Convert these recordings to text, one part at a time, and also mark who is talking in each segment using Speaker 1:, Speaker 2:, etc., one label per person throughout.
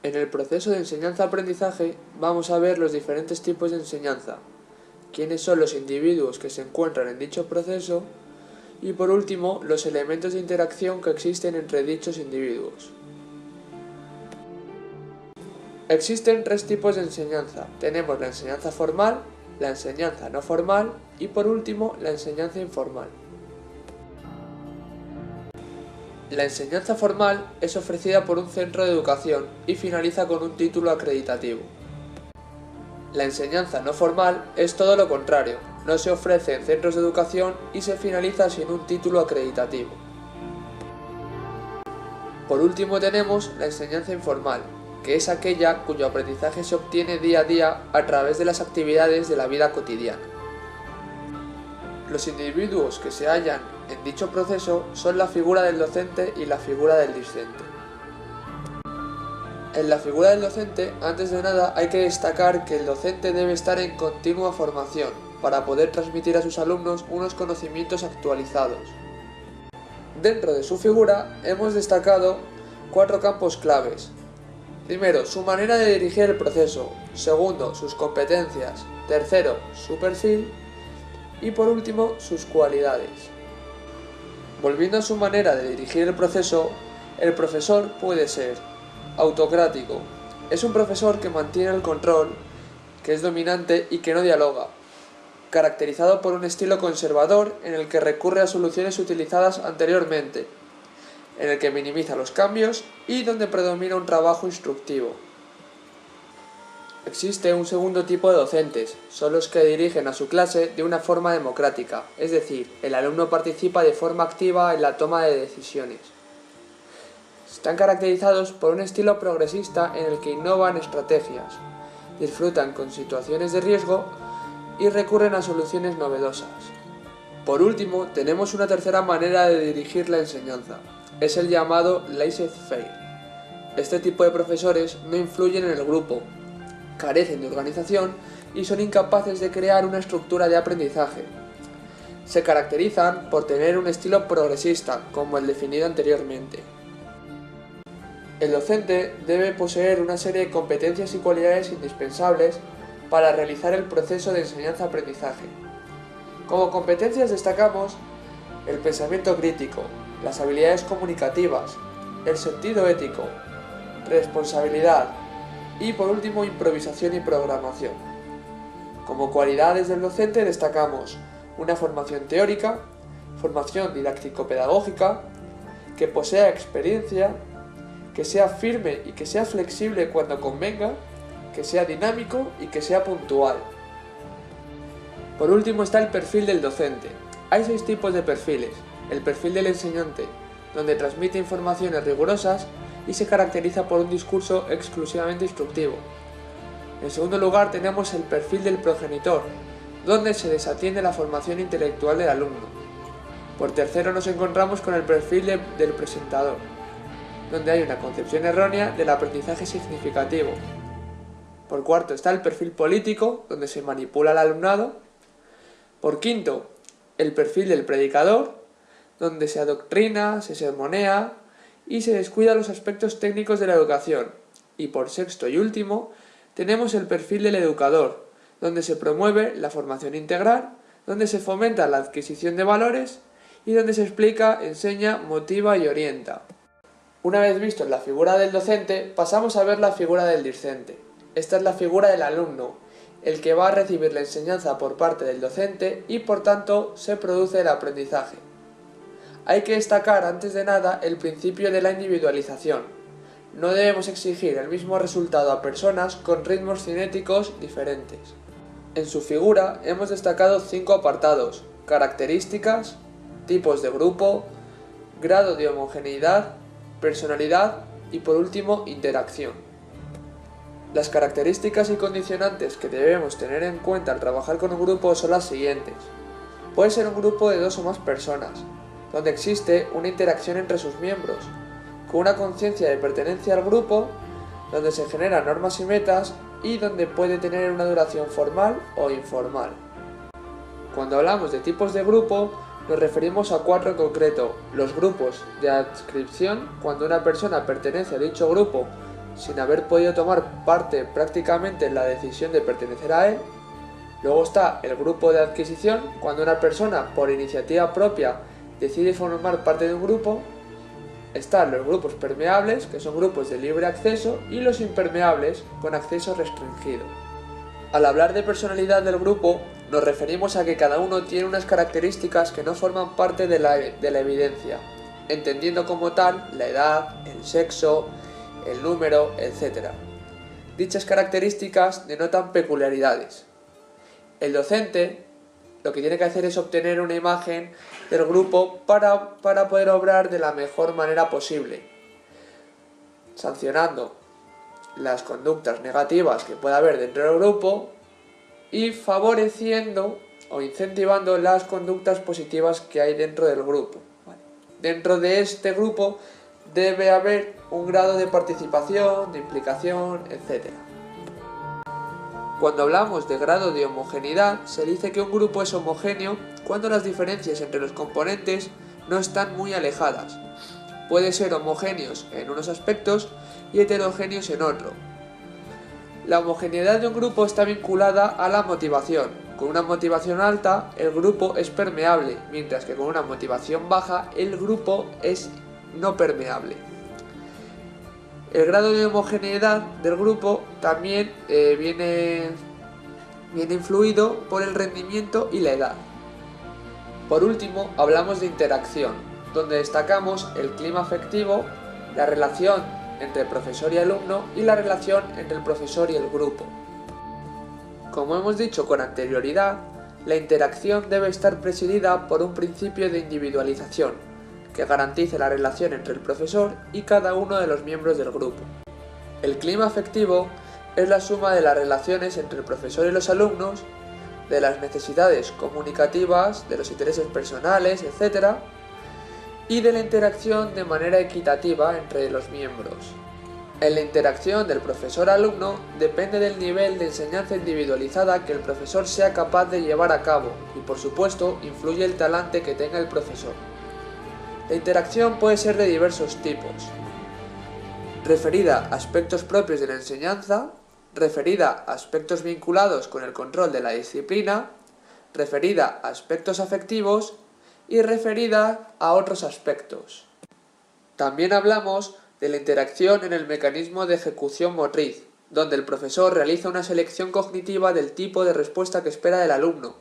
Speaker 1: En el proceso de enseñanza-aprendizaje vamos a ver los diferentes tipos de enseñanza, quiénes son los individuos que se encuentran en dicho proceso y por último los elementos de interacción que existen entre dichos individuos. Existen tres tipos de enseñanza. Tenemos la enseñanza formal, la enseñanza no formal y por último la enseñanza informal. La enseñanza formal es ofrecida por un centro de educación y finaliza con un título acreditativo. La enseñanza no formal es todo lo contrario, no se ofrece en centros de educación y se finaliza sin un título acreditativo. Por último tenemos la enseñanza informal, que es aquella cuyo aprendizaje se obtiene día a día a través de las actividades de la vida cotidiana. Los individuos que se hallan en dicho proceso son la figura del docente y la figura del discente. En la figura del docente, antes de nada, hay que destacar que el docente debe estar en continua formación para poder transmitir a sus alumnos unos conocimientos actualizados. Dentro de su figura hemos destacado 4 campos claves. Primero, su manera de dirigir el proceso. Segundo, sus competencias. Tercero, su perfil. Y por último, sus cualidades. Volviendo a su manera de dirigir el proceso, el profesor puede ser autocrático. Es un profesor que mantiene el control, que es dominante y que no dialoga. Caracterizado por un estilo conservador en el que recurre a soluciones utilizadas anteriormente, en el que minimiza los cambios y donde predomina un trabajo instructivo. Existe un segundo tipo de docentes, son los que dirigen a su clase de una forma democrática, es decir, el alumno participa de forma activa en la toma de decisiones. Están caracterizados por un estilo progresista en el que innovan estrategias, disfrutan con situaciones de riesgo y recurren a soluciones novedosas. Por último, tenemos una tercera manera de dirigir la enseñanza, es el llamado laissez-faire. Este tipo de profesores no influyen en el grupo, carecen de organización y son incapaces de crear una estructura de aprendizaje. Se caracterizan por tener un estilo progresista, como el definido anteriormente. El docente debe poseer una serie de competencias y cualidades indispensables para realizar el proceso de enseñanza-aprendizaje. Como competencias destacamos el pensamiento crítico, las habilidades comunicativas, el sentido ético, responsabilidad y por último improvisación y programación. Como cualidades del docente destacamos una formación teórica, formación didáctico-pedagógica, que posea experiencia, que sea firme y que sea flexible cuando convenga, que sea dinámico y que sea puntual. Por último está el perfil del docente. Hay 6 tipos de perfiles. El perfil del enseñante, donde transmite informaciones rigurosas y se caracteriza por un discurso exclusivamente instructivo. En segundo lugar tenemos el perfil del progenitor, donde se desatiende la formación intelectual del alumno. Por tercero nos encontramos con el perfil del presentador, donde hay una concepción errónea del aprendizaje significativo. Por cuarto está el perfil político, donde se manipula al alumnado. Por quinto, el perfil del predicador, donde se adoctrina, se sermonea y se descuida los aspectos técnicos de la educación. Y por sexto y último, tenemos el perfil del educador, donde se promueve la formación integral, donde se fomenta la adquisición de valores y donde se explica, enseña, motiva y orienta. Una vez visto la figura del docente, pasamos a ver la figura del discente. Esta es la figura del alumno, el que va a recibir la enseñanza por parte del docente y por tanto se produce el aprendizaje. Hay que destacar antes de nada el principio de la individualización. No debemos exigir el mismo resultado a personas con ritmos cinéticos diferentes. En su figura hemos destacado 5 apartados: características, tipos de grupo, grado de homogeneidad, personalidad y por último interacción. Las características y condicionantes que debemos tener en cuenta al trabajar con un grupo son las siguientes. Puede ser un grupo de 2 o más personas, donde existe una interacción entre sus miembros, con una conciencia de pertenencia al grupo, donde se generan normas y metas y donde puede tener una duración formal o informal. Cuando hablamos de tipos de grupo, nos referimos a 4 en concreto: los grupos de adscripción, cuando una persona pertenece a dicho grupo sin haber podido tomar parte prácticamente en la decisión de pertenecer a él. Luego está el grupo de adquisición, cuando una persona por iniciativa propia decide formar parte de un grupo. Están los grupos permeables, que son grupos de libre acceso, y los impermeables, con acceso restringido. Al hablar de personalidad del grupo, nos referimos a que cada uno tiene unas características que no forman parte de la evidencia, entendiendo como tal la edad, el sexo, el número, etc. Dichas características denotan peculiaridades. El docente lo que tiene que hacer es obtener una imagen del grupo para poder obrar de la mejor manera posible, sancionando las conductas negativas que pueda haber dentro del grupo y favoreciendo o incentivando las conductas positivas que hay dentro del grupo. Dentro de este grupo debe haber un grado de participación, de implicación, etc. Cuando hablamos de grado de homogeneidad, se dice que un grupo es homogéneo cuando las diferencias entre los componentes no están muy alejadas. Puede ser homogéneos en unos aspectos y heterogéneos en otro. La homogeneidad de un grupo está vinculada a la motivación. Con una motivación alta, el grupo es permeable, mientras que con una motivación baja, el grupo es no permeable. El grado de homogeneidad del grupo también viene influido por el rendimiento y la edad. Por último, hablamos de interacción, donde destacamos el clima afectivo, la relación entre profesor y alumno y la relación entre el profesor y el grupo. Como hemos dicho con anterioridad, la interacción debe estar presidida por un principio de individualización, que garantice la relación entre el profesor y cada uno de los miembros del grupo. El clima afectivo es la suma de las relaciones entre el profesor y los alumnos, de las necesidades comunicativas, de los intereses personales, etc., y de la interacción de manera equitativa entre los miembros. En la interacción del profesor-alumno depende del nivel de enseñanza individualizada que el profesor sea capaz de llevar a cabo y, por supuesto, influye el talante que tenga el profesor. La interacción puede ser de diversos tipos: referida a aspectos propios de la enseñanza, referida a aspectos vinculados con el control de la disciplina, referida a aspectos afectivos y referida a otros aspectos. También hablamos de la interacción en el mecanismo de ejecución motriz, donde el profesor realiza una selección cognitiva del tipo de respuesta que espera del alumno.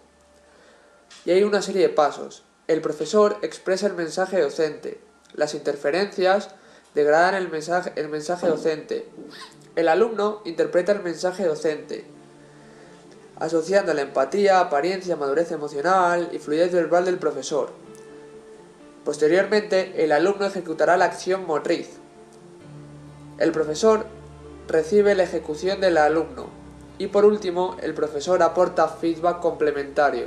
Speaker 1: Y hay una serie de pasos. El profesor expresa el mensaje docente. Las interferencias degradan el mensaje docente. El alumno interpreta el mensaje docente, asociando la empatía, apariencia, madurez emocional y fluidez verbal del profesor. Posteriormente, el alumno ejecutará la acción motriz. El profesor recibe la ejecución del alumno. Y por último, el profesor aporta feedback complementario.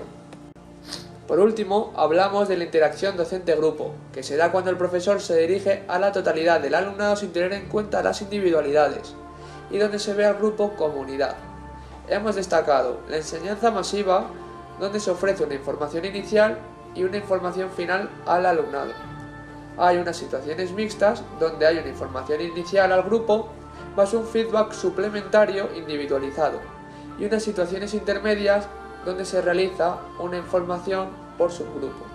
Speaker 1: Por último, hablamos de la interacción docente-grupo, que se da cuando el profesor se dirige a la totalidad del alumnado sin tener en cuenta las individualidades, y donde se ve al grupo como unidad. Hemos destacado la enseñanza masiva, donde se ofrece una información inicial y una información final al alumnado. Hay unas situaciones mixtas, donde hay una información inicial al grupo, más un feedback suplementario individualizado, y unas situaciones intermedias, donde se realiza una información por subgrupo.